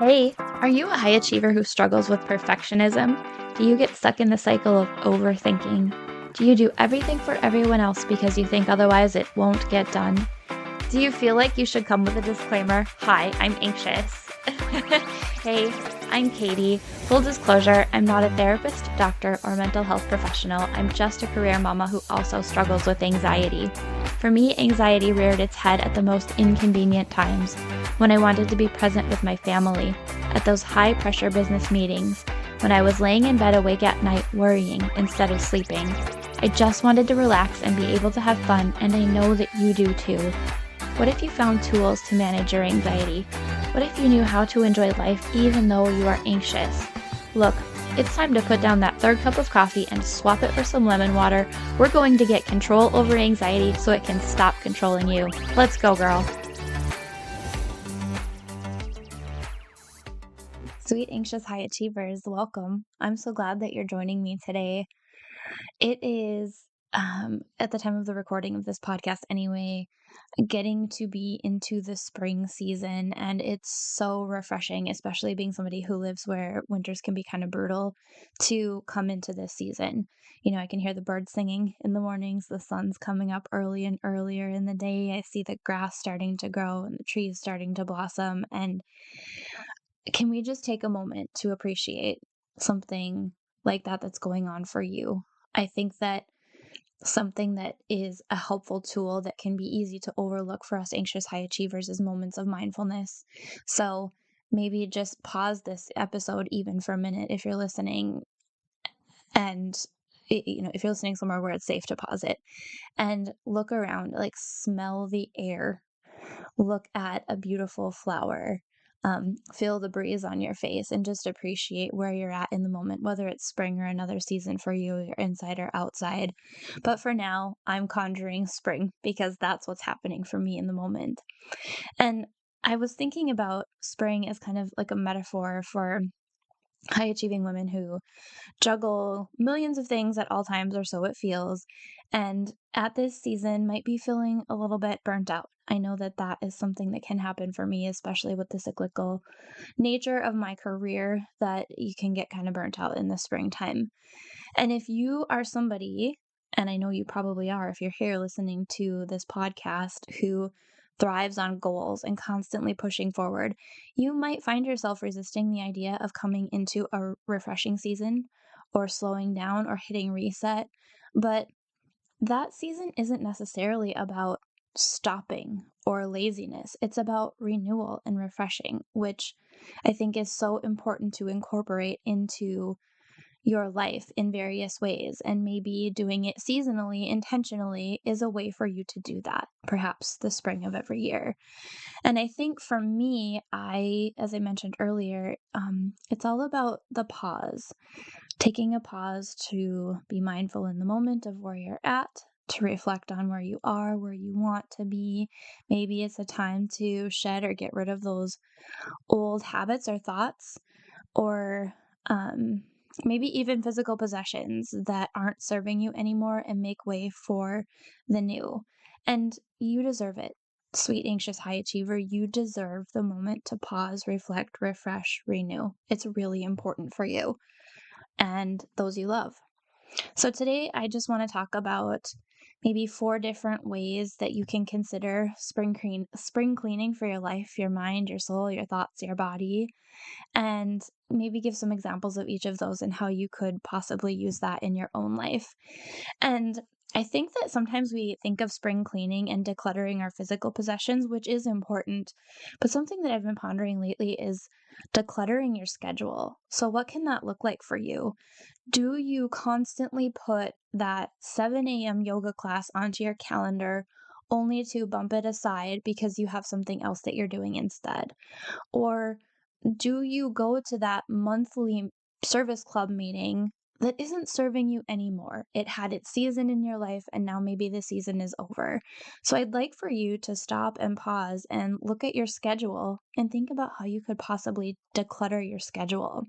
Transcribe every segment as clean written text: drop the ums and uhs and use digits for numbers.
Hey, are you a high achiever who struggles with perfectionism? Do you get stuck in the cycle of overthinking? Do you do everything for everyone else because you think otherwise it won't get done? Do you feel like you should come with a disclaimer? Hi, I'm anxious. Hey, I'm Katy. Full disclosure, I'm not a therapist, doctor, or mental health professional. I'm just a career mama who also struggles with anxiety. For me, anxiety reared its head at the most inconvenient times, when I wanted to be present with my family, at those high pressure business meetings, when I was laying in bed awake at night worrying instead of sleeping. I just wanted to relax and be able to have fun, and I know that you do too. What if you found tools to manage your anxiety? What if you knew how to enjoy life even though you are anxious? Look, it's time to put down that third cup of coffee and swap it for some lemon water. We're going to get control over anxiety so it can stop controlling you. Let's go, girl. Sweet, anxious high achievers, welcome. I'm so glad that you're joining me today. It is, at the time of the recording of this podcast anyway, getting to be into the spring season, and it's so refreshing, especially being somebody who lives where winters can be kind of brutal, to come into this season. I can hear the birds singing in the mornings, the sun's coming up early and earlier in the day. I see the grass starting to grow and the trees starting to blossom. And can we just take a moment to appreciate something like that that's going on for you? I think that something that is a helpful tool that can be easy to overlook for us anxious high achievers is moments of mindfulness. So maybe just pause this episode even for a minute if you're listening, and if you're listening somewhere where it's safe to pause it, and look around, like smell the air, look at a beautiful flower, feel the breeze on your face, and just appreciate where you're at in the moment, whether it's spring or another season for you, you're inside or outside. But for now, I'm conjuring spring because that's what's happening for me in the moment. And I was thinking about spring as kind of like a metaphor for high achieving women who juggle millions of things at all times, or so it feels, and at this season might be feeling a little bit burnt out. I know that that is something that can happen for me, especially with the cyclical nature of my career, that you can get kind of burnt out in the springtime. And if you are somebody, and I know you probably are if you're here listening to this podcast, who thrives on goals and constantly pushing forward, you might find yourself resisting the idea of coming into a refreshing season or slowing down or hitting reset. But that season isn't necessarily about stopping or laziness. It's about renewal and refreshing, which I think is so important to incorporate into your life in various ways. And maybe doing it seasonally, intentionally, is a way for you to do that, perhaps the spring of every year. And I think for me, as I mentioned earlier, it's all about the pause, taking a pause to be mindful in the moment of where you're at, to reflect on where you are, where you want to be. Maybe it's a time to shed or get rid of those old habits or thoughts, or um, maybe even physical possessions that aren't serving you anymore, and make way for the new. And you deserve it. Sweet, anxious, high achiever, you deserve the moment to pause, reflect, refresh, renew. It's really important for you and those you love. So today I just want to talk about maybe 4 different ways that you can consider spring cleaning for your life, your mind, your soul, your thoughts, your body, and maybe give some examples of each of those and how you could possibly use that in your own life. And I think that sometimes we think of spring cleaning and decluttering our physical possessions, which is important. But something that I've been pondering lately is decluttering your schedule. So, what can that look like for you? Do you constantly put that 7 a.m. yoga class onto your calendar only to bump it aside because you have something else that you're doing instead? Or do you go to that monthly service club meeting that isn't serving you anymore? It had its season in your life, and now maybe the season is over. So I'd like for you to stop and pause and look at your schedule and think about how you could possibly declutter your schedule.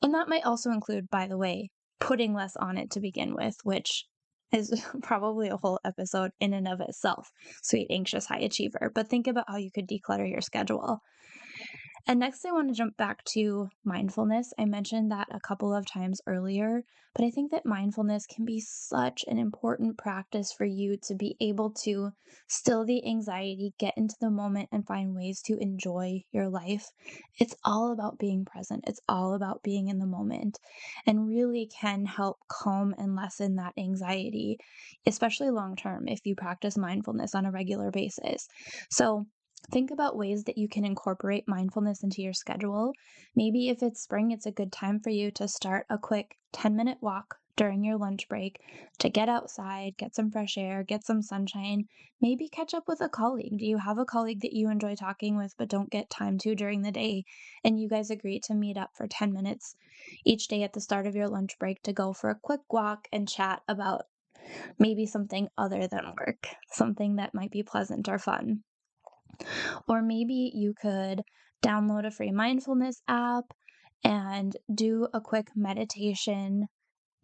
And that might also include, by the way, putting less on it to begin with, which is probably a whole episode in and of itself. Sweet, anxious, high achiever. But think about how you could declutter your schedule. And next, I want to jump back to mindfulness. I mentioned that a couple of times earlier, but I think that mindfulness can be such an important practice for you to be able to still the anxiety, get into the moment, and find ways to enjoy your life. It's all about being present, it's all about being in the moment, and really can help calm and lessen that anxiety, especially long term if you practice mindfulness on a regular basis. So, think about ways that you can incorporate mindfulness into your schedule. Maybe if it's spring, it's a good time for you to start a quick 10-minute walk during your lunch break to get outside, get some fresh air, get some sunshine. Maybe catch up with a colleague. Do you have a colleague that you enjoy talking with but don't get time to during the day? And you guys agree to meet up for 10 minutes each day at the start of your lunch break to go for a quick walk and chat about maybe something other than work, something that might be pleasant or fun. Or maybe you could download a free mindfulness app and do a quick meditation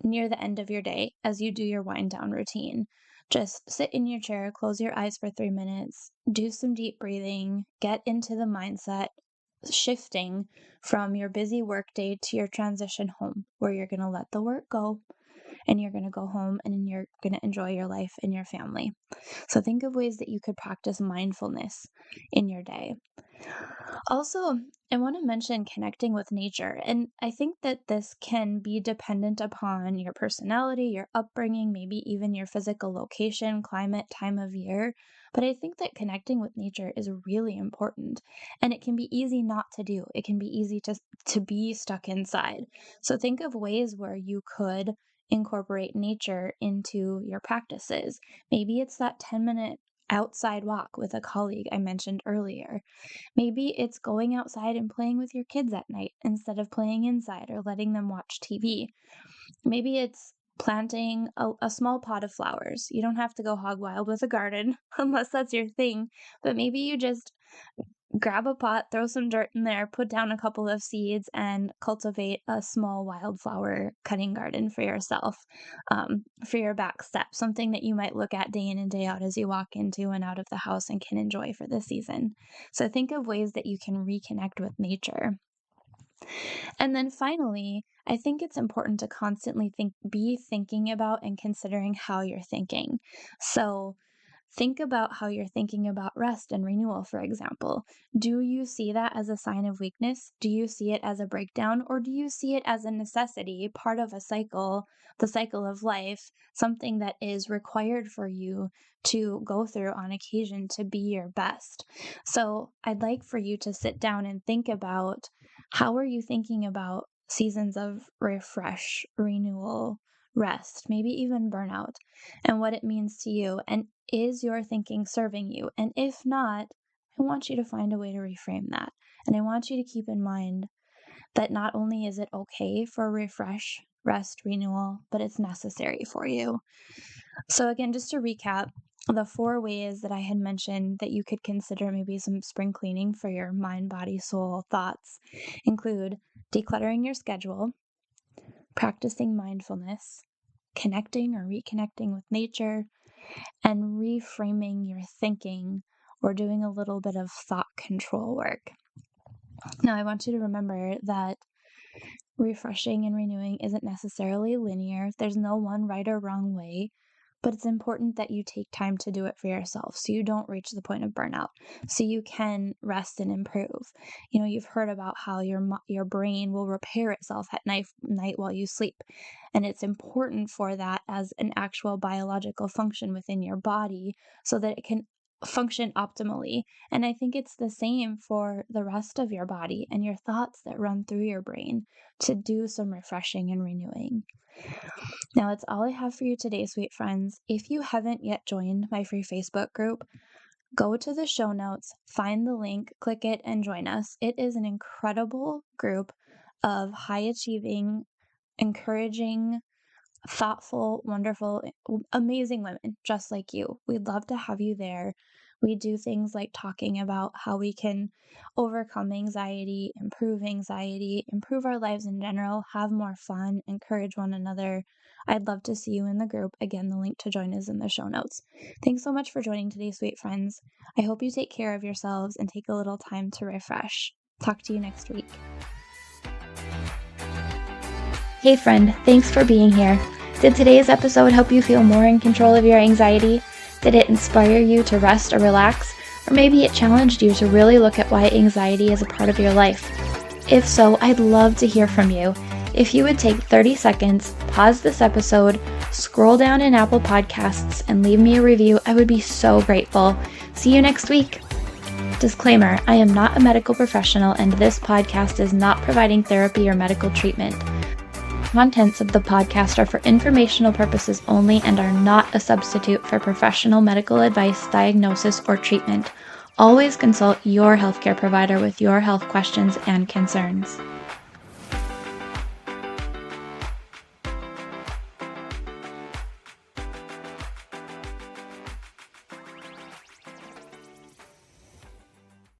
near the end of your day as you do your wind down routine. Just sit in your chair, close your eyes for 3 minutes, do some deep breathing, get into the mindset, shifting from your busy work day to your transition home, where you're going to let the work go and you're going to go home and you're going to enjoy your life and your family. So think of ways that you could practice mindfulness in your day. Also, I want to mention connecting with nature. And I think that this can be dependent upon your personality, your upbringing, maybe even your physical location, climate, time of year. But I think that connecting with nature is really important. And it can be easy not to do. It can be easy to be stuck inside. So think of ways where you could incorporate nature into your practices. Maybe it's that 10-minute outside walk with a colleague I mentioned earlier. Maybe it's going outside and playing with your kids at night instead of playing inside or letting them watch TV. Maybe it's planting a small pot of flowers. You don't have to go hog wild with a garden unless that's your thing, but maybe you just grab a pot, throw some dirt in there, put down a couple of seeds, and cultivate a small wildflower cutting garden for yourself, for your back step, something that you might look at day in and day out as you walk into and out of the house and can enjoy for the season. So think of ways that you can reconnect with nature. And then finally, I think it's important to constantly be thinking about and considering how you're thinking. So think about how you're thinking about rest and renewal, for example. Do you see that as a sign of weakness? Do you see it as a breakdown? Or do you see it as a necessity, part of a cycle, the cycle of life, something that is required for you to go through on occasion to be your best? So I'd like for you to sit down and think about how are you thinking about seasons of refresh, renewal, rest, maybe even burnout, and what it means to you. And is your thinking serving you? And if not, I want you to find a way to reframe that. And I want you to keep in mind that not only is it okay for refresh, rest, renewal, but it's necessary for you. So, again, just to recap, the four ways that I had mentioned that you could consider maybe some spring cleaning for your mind, body, soul, thoughts include decluttering your schedule, practicing mindfulness, connecting or reconnecting with nature, and reframing your thinking or doing a little bit of thought control work. Now, I want you to remember that refreshing and renewing isn't necessarily linear. There's no one right or wrong way, but it's important that you take time to do it for yourself so you don't reach the point of burnout, so you can rest and improve. You know, you've heard about how your brain will repair itself at night while you sleep, and it's important for that as an actual biological function within your body so that it can function optimally. And I think it's the same for the rest of your body and your thoughts that run through your brain to do some refreshing and renewing. Now, that's all I have for you today, sweet friends. If you haven't yet joined my free Facebook group, go to the show notes, find the link, click it, and join us. It is an incredible group of high achieving, encouraging, thoughtful, wonderful, amazing women just like you. We'd love to have you there. We do things like talking about how we can overcome anxiety, improve our lives in general, have more fun, encourage one another. I'd love to see you in the group. Again, the link to join is in the show notes. Thanks so much for joining today, sweet friends. I hope you take care of yourselves and take a little time to refresh. Talk to you next week. Hey friend, thanks for being here. Did today's episode help you feel more in control of your anxiety? Did it inspire you to rest or relax? Or maybe it challenged you to really look at why anxiety is a part of your life? If so, I'd love to hear from you. If you would take 30 seconds, pause this episode, scroll down in Apple Podcasts, and leave me a review, I would be so grateful. See you next week. Disclaimer, I am not a medical professional and this podcast is not providing therapy or medical treatment. Contents of the podcast are for informational purposes only and are not a substitute for professional medical advice, diagnosis, or treatment. Always consult your healthcare provider with your health questions and concerns.